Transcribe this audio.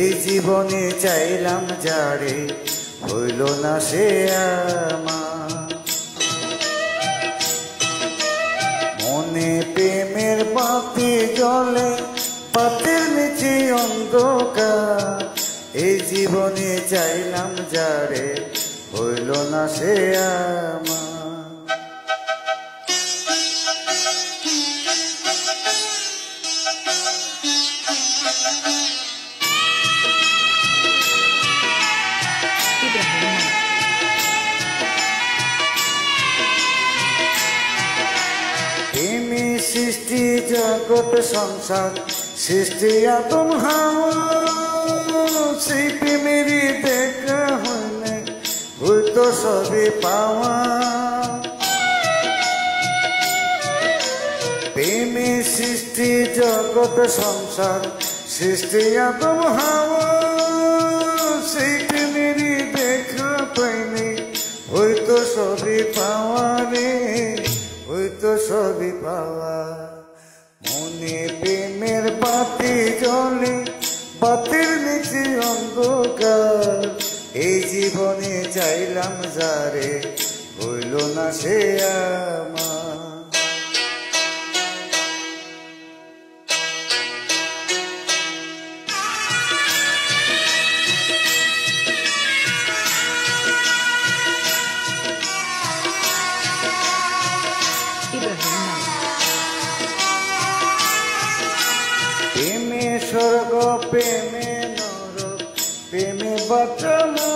এই জীবনে চাইলাম যারে হইল না সে আমার। মনে প্রেমের বাতি জ্বলে, বাতির নিচে অন্ধকার। এই জীবনে চাইলাম যারে হইল না সে আমার। প্রেমী সৃষ্টি জগৎ সংসার, সৃষ্টি আতম হাওয়া। সেই প্রেমেরই দেখা হইলে হইতো সবই পাওয়া। প্রেমী সৃষ্টি জগৎ সংসার, সৃষ্টি আতম হাওয়া। সেই প্রেমেরই দেখা পাইলে হইতো সবই পাওয়া রে, হইতো সবই পাওয়া। মনে প্রেমের বাতি জ্বলে, বাতির নিচে অন্ধকার। এই জীবনে চাইলাম যারে হইল না সে আমার। প্রেমে স্বর্গ, প্রেমে নরক, প্রেমে বাঁচানো